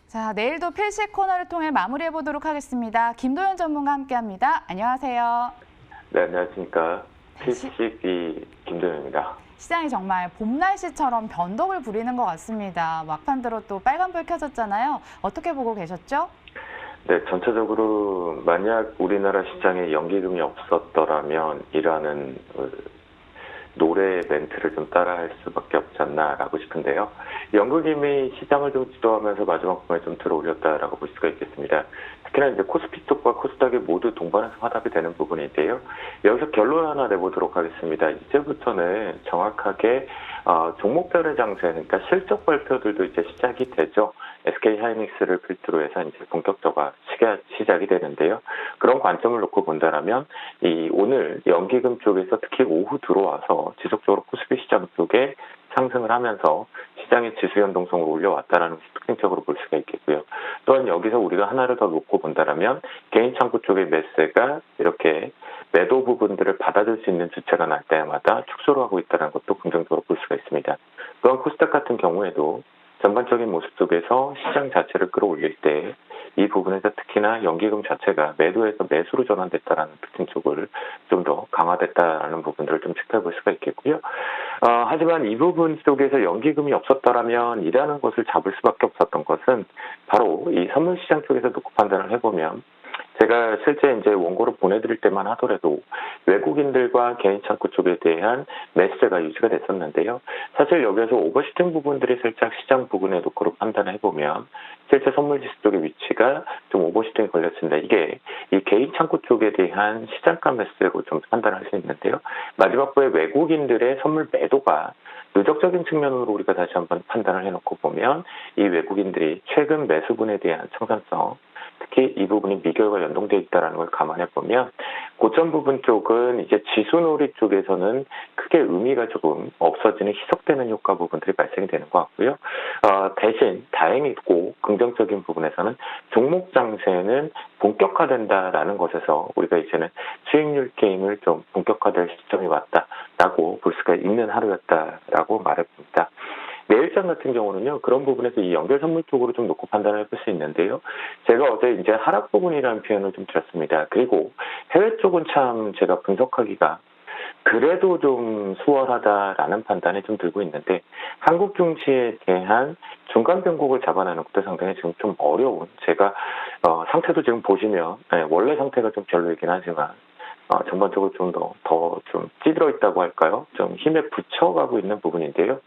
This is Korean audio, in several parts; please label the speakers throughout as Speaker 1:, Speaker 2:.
Speaker 1: 자, 내일도 필시 코너를 통해 마무리해 보도록 하겠습니다. 김도현 전문가 함께합니다. 안녕하세요.
Speaker 2: 네, 안녕하십니까. 필식이 김도현입니다.
Speaker 1: 시장이 정말 봄 날씨처럼 변덕을 부리는 것 같습니다. 막판 들어 또 빨간불 켜졌잖아요. 어떻게 보고 계셨죠?
Speaker 2: 네, 전체적으로 만약 우리나라 시장에 연기금이 없었더라면 이라는 노래 멘트를 좀 따라할 수밖에 없지 않나라고 싶은데요. 연기금이 시장을 좀 주도하면서 마지막 부분에 좀 들어올렸다라고 볼 수가 있겠습니다. 특히나 이제 코스피 쪽과 코스닥이 모두 동반해서 화답이 되는 부분인데요. 여기서 결론 하나 내보도록 하겠습니다. 이제부터는 정확하게 종목별의 장세, 그러니까 실적 발표들도 이제 시작이 되죠. SK하이닉스를 필두로 해서 이제 본격적으로 시작이 되는데요. 그런 관점을 놓고 본다면 오늘 연기금 쪽에서 특히 오후 들어와서 지속적으로 코스피 시장 쪽에 상승을 하면서 시장의 지수 연동성을 올려왔다는 것이 특징적으로 볼 수가 있겠고요. 또한 여기서 우리가 하나를 더 놓고 본다면 개인 창구 쪽의 매수가 이렇게 매도 부분들을 받아줄 수 있는 주체가 날 때마다 축소를 하고 있다는 것도 긍정적으로 볼 수가 있습니다. 또한 코스닥 같은 경우에도 전반적인 모습 속에서 시장 자체를 끌어올릴 때 이 부분에서 특히나 연기금 자체가 매도에서 매수로 전환됐다는 특징 쪽을 좀 더 강화됐다는 부분들을 좀 체크해 볼 수가 있겠고요. 하지만 이 부분 속에서 연기금이 없었더라면 이라는 것을 잡을 수밖에 없었던 것은 바로 이 선물 시장 쪽에서 놓고 판단을 해보면 제가 실제 이제 원고를 보내드릴 때만 하더라도 외국인들과 개인 창구 쪽에 대한 매수세가 유지가 됐었는데요. 사실 여기에서 오버슈팅 부분들이 살짝 시장 부분에 놓고 판단을 해보면 실제 선물 지수 쪽의 위치가 좀 오버슈팅이 걸렸습니다. 이게 이 개인 창구 쪽에 대한 시장가 매수세로 좀 판단할 수 있는데요. 마지막 부에 외국인들의 선물 매도가 누적적인 측면으로 우리가 다시 한번 판단을 해놓고 보면 이 외국인들이 최근 매수분에 대한 청산성, 특히 이 부분이 미결과 연동되어 있다는 걸 감안해 보면 고점 부분 쪽은 이제 지수놀이 쪽에서는 크게 의미가 조금 없어지는 희석되는 효과 부분들이 발생이 되는 것 같고요. 대신 다행이고 긍정적인 부분에서는 종목 장세는 본격화된다라는 것에서 우리가 이제는 수익률 게임을 좀 본격화될 시점이 왔다라고 볼 수가 있는 하루였다라고 말해봅니다. 내일장 같은 경우는요, 그런 부분에서 이 연결 선물 쪽으로 좀 놓고 판단을 해볼 수 있는데요. 제가 어제 이제 하락 부분이라는 표현을 좀 드렸습니다. 그리고 해외 쪽은 참 제가 분석하기가 그래도 좀 수월하다라는 판단이 좀 들고 있는데 한국 증시에 대한 중간 변곡을 잡아내는 것도 상당히 지금 좀 어려운 제가 상태도 지금 보시면 원래 상태가 좀 별로이긴 하지만 전반적으로 좀 더 좀 찌들어 있다고 할까요? 좀 힘에 붙여가고 있는 부분인데요.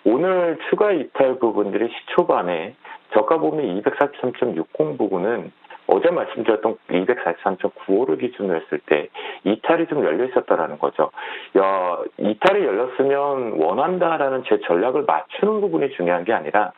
Speaker 2: 오늘 추가 이탈 부분들이 시초반에 저가 보면 243.60 부분은 어제 말씀드렸던 243.95를 기준으로 했을 때 이탈이 좀 열려 있었다라는 거죠. 이탈이 열렸으면 원한다라는 제 전략을 맞추는 부분이 중요한 게 아니라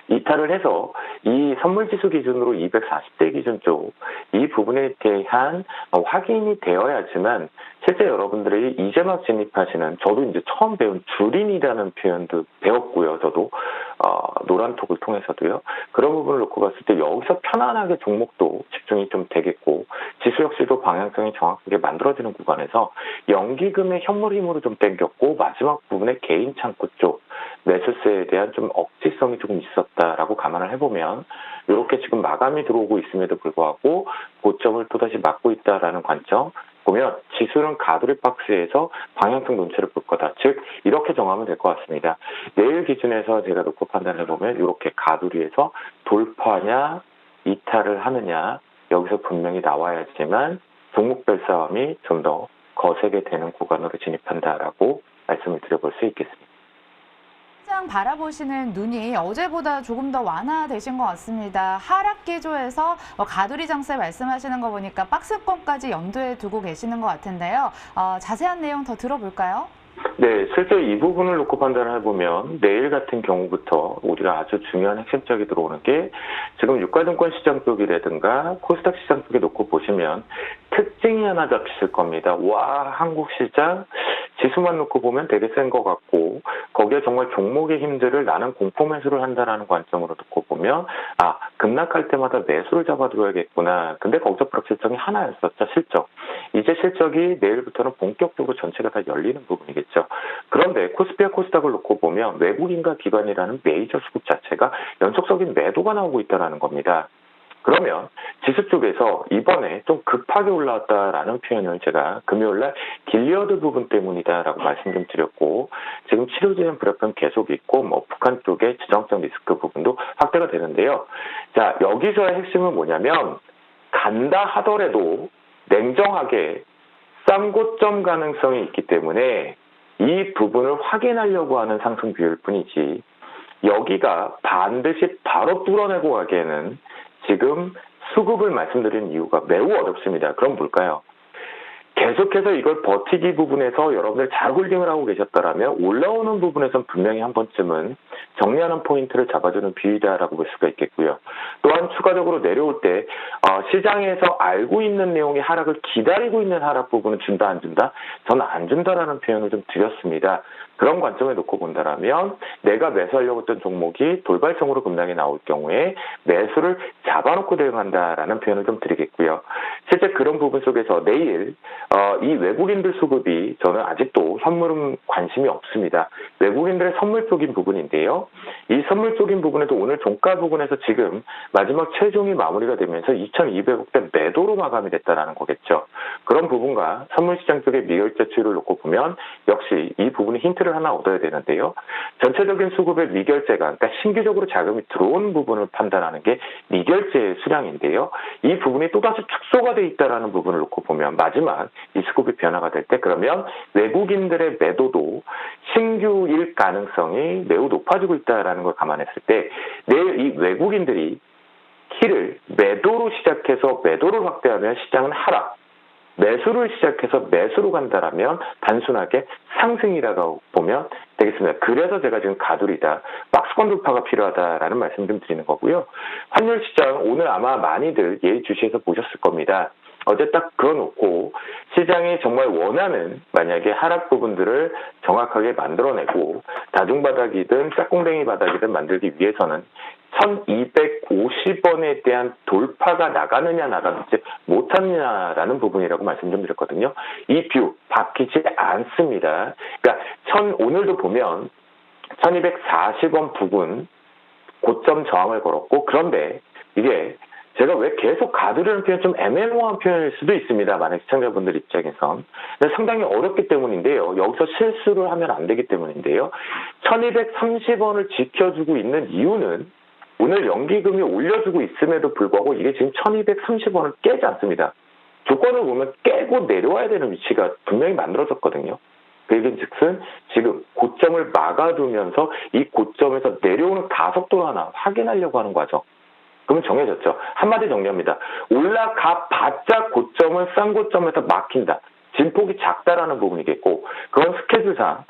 Speaker 2: 이탈을 해서 이 선물지수 기준으로 240대 기준 쪽 이 부분에 대한 확인이 되어야지만 실제 여러분들이 이제 막 진입하시는 저도 이제 처음 배운 주린이라는 표현도 배웠고요. 저도 노란톡을 통해서도요. 그런 부분을 놓고 봤을 때 여기서 편안하게 종목도 집중이 좀 되겠고 지수 역시도 방향성이 정확하게 만들어지는 구간에서 연기금의 현물 힘으로 좀 땡겼고 마지막 부분에 개인 창구 쪽 매수세에 대한 좀 억지성이 조금 있었다라고 감안을 해보면 이렇게 지금 마감이 들어오고 있음에도 불구하고 고점을 또다시 막고 있다라는 관점 보면 지수는 가두리 박스에서 방향성 논체를 볼 거다. 즉 이렇게 정하면 될 것 같습니다. 내일 기준에서 제가 놓고 판단을 해보면 이렇게 가두리에서 돌파냐 이탈을 하느냐 여기서 분명히 나와야지만 종목별 싸움이 좀 더 거세게 되는 구간으로 진입한다라고 말씀을 드려볼 수 있겠습니다.
Speaker 1: 시장 바라보시는 눈이 어제보다 조금 더 완화되신 것 같습니다. 하락 기조에서 가두리 장세 말씀하시는 거 보니까 박스권까지 염두에 두고 계시는 것 같은데요. 자세한 내용 더 들어볼까요?
Speaker 2: 네, 실제 이 부분을 놓고 판단을 해보면 내일 같은 경우부터 우리가 아주 중요한 핵심적이 들어오는 게 지금 유가증권 시장 쪽이라든가 코스닥 시장 쪽에 놓고 보시면 특징이 하나 잡히실 겁니다. 와, 한국 시장 지수만 놓고 보면 되게 센 것 같고 거기에 정말 종목의 힘들을 나는 공포 매수를 한다라는 관점으로 놓고 보면 급락할 때마다 매수를 잡아들어야겠구나. 근데 거기서 불확실성이 하나였었죠, 실적. 이제 실적이 내일부터는 본격적으로 전체가 다 열리는 부분이겠죠. 그런데 코스피와 코스닥을 놓고 보면 외국인과 기관이라는 메이저 수급 자체가 연속적인 매도가 나오고 있다는 겁니다. 그러면 지수 쪽에서 이번에 좀 급하게 올라왔다라는 표현을 제가 금요일날 길리어드 부분 때문이다라고 말씀 좀 드렸고, 지금 치료제한 불협변 계속 있고 북한 쪽의 지정적 리스크 부분도 확대가 되는데요. 자, 여기서의 핵심은 뭐냐면 간다 하더라도 냉정하게 쌍고점 가능성이 있기 때문에 이 부분을 확인하려고 하는 상승 비율 뿐이지, 여기가 반드시 바로 뚫어내고 가기에는 지금 수급을 말씀드린 이유가 매우 어렵습니다. 그럼 뭘까요? 계속해서 이걸 버티기 부분에서 여러분들 잘 홀딩을 하고 계셨다면 올라오는 부분에선 분명히 한 번쯤은 정리하는 포인트를 잡아주는 비율이다라고 볼 수가 있겠고요. 또한 추가적으로 내려올 때 시장에서 알고 있는 내용의 하락을 기다리고 있는 하락 부분은 준다 안 준다? 저는 안 준다라는 표현을 좀 드렸습니다. 그런 관점에 놓고 본다라면 내가 매수하려고 했던 종목이 돌발성으로 급락이 나올 경우에 매수를 잡아놓고 대응한다라는 표현을 좀 드리겠고요. 실제 그런 부분 속에서 내일 이 외국인들 수급이 저는 아직도 선물은 관심이 없습니다. 외국인들의 선물 쪽인 부분인데요. 이 선물 쪽인 부분에도 오늘 종가 부분에서 지금 마지막 최종이 마무리가 되면서 2,200억대 매도로 마감이 됐다는 거겠죠. 그런 부분과 선물 시장 쪽의 미결제 추이를 놓고 보면 역시 이 부분이 힌트를 하나 얻어야 되는데요. 전체적인 수급의 미결제가, 그러니까 신규적으로 자금이 들어온 부분을 판단하는 게 미결제 수량인데요. 이 부분이 또다시 축소가 돼 있다는 부분을 놓고 보면 마지막 이 수급이 변화가 될 때 그러면 외국인들의 매도도 신규일 가능성이 매우 높아지고 있다는 걸 감안했을 때 내일 이 외국인들이 키를 매도로 시작해서 매도를 확대하면 시장은 하락, 매수를 시작해서 매수로 간다라면 단순하게 상승이라고 보면 되겠습니다. 그래서 제가 지금 가두리다, 박스권 돌파가 필요하다라는 말씀 좀 드리는 거고요. 환율 시장 오늘 아마 많이들 예의주시에서 보셨을 겁니다. 어제 딱 그어놓고 시장이 정말 원하는 만약에 하락 부분들을 정확하게 만들어내고 다중바닥이든 짝꿍댕이 바닥이든 만들기 위해서는 1250원에 대한 돌파가 나가느냐 나가지 못하느냐라는 부분이라고 말씀 좀 드렸거든요. 이 뷰 바뀌지 않습니다. 그러니까 오늘도 보면 1240원 부근 고점 저항을 걸었고, 그런데 이게 제가 왜 계속 가두려는 표현 좀 애매모호한 표현일 수도 있습니다. 만약 시청자분들 입장에선. 근데 상당히 어렵기 때문인데요. 여기서 실수를 하면 안 되기 때문인데요. 1230원을 지켜주고 있는 이유는 오늘 연기금이 올려주고 있음에도 불구하고 이게 지금 1230원을 깨지 않습니다. 조건을 보면 깨고 내려와야 되는 위치가 분명히 만들어졌거든요. 그 얘기는 즉슨 지금 고점을 막아두면서 이 고점에서 내려오는 가속도를 하나 확인하려고 하는 과정. 그러면 정해졌죠. 한마디 정리합니다. 올라가 봤자 고점을 싼 고점에서 막힌다. 진폭이 작다라는 부분이겠고, 그건 스케줄상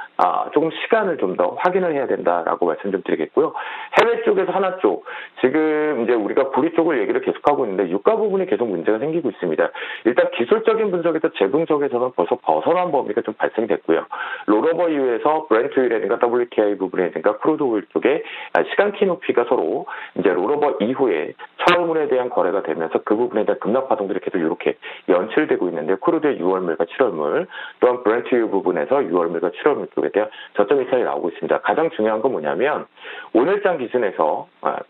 Speaker 2: 조금 시간을 좀 더 확인을 해야 된다라고 말씀 좀 드리겠고요. 해외 쪽에서 하나 쪽, 지금 이제 우리가 구리 쪽을 얘기를 계속하고 있는데 유가 부분이 계속 문제가 생기고 있습니다. 일단 기술적인 분석에서 재분석에서는 벌써 벗어난 범위가 좀 발생이 됐고요. 롤오버 이후에서 브렌트 오일이라든가 WTI 부분이라든가 크루드 오일 쪽에 시간키 높이가 서로 이제 롤오버 이후에 처음에 대한 거래가 되면서 그 부분에 대한 급락 파동들이 계속 이렇게 연출되고 있는데, 크루드의 6월물과 7월물, 또한 브렌트 오일 부분에서 6월물과 7월물 쪽에 대한 저점 이탈이 나오고 있습니다. 가장 중요한 건 뭐냐면 오늘장 기준에서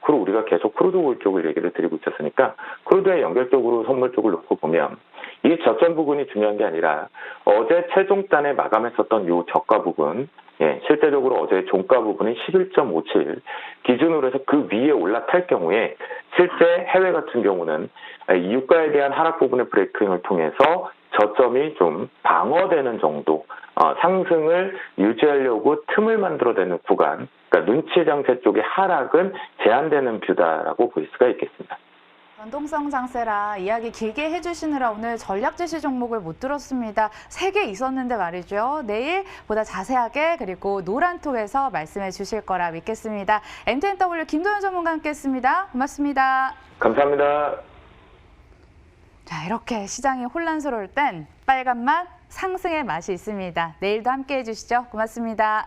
Speaker 2: 우리가 계속 크루드 오일 쪽을 얘기를 드리고 있었으니까 크루드의 연결적으로 선물 쪽을 놓고 보면 이 저점 부분이 중요한 게 아니라 어제 최종단에 마감했었던 이 저가 부분, 실제적으로 어제 종가 부분이 11.57 기준으로 해서 그 위에 올라탈 경우에 실제 해외 같은 경우는 이 유가에 대한 하락 부분의 브레이킹을 통해서 저점이 좀 방어되는 정도, 상승을 유지하려고 틈을 만들어내는 구간, 그러니까 눈치 장세 쪽의 하락은 제한되는 뷰다라고 볼 수가 있겠습니다.
Speaker 1: 변동성 장세라 이야기 길게 해주시느라 오늘 전략 제시 종목을 못 들었습니다. 3개 있었는데 말이죠. 내일 보다 자세하게 그리고 노란톡에서 말씀해 주실 거라 믿겠습니다. MTNW 김도현 전문가와 함께했습니다. 고맙습니다.
Speaker 2: 감사합니다.
Speaker 1: 자, 이렇게 시장이 혼란스러울 땐 빨간맛 상승의 맛이 있습니다. 내일도 함께해 주시죠. 고맙습니다.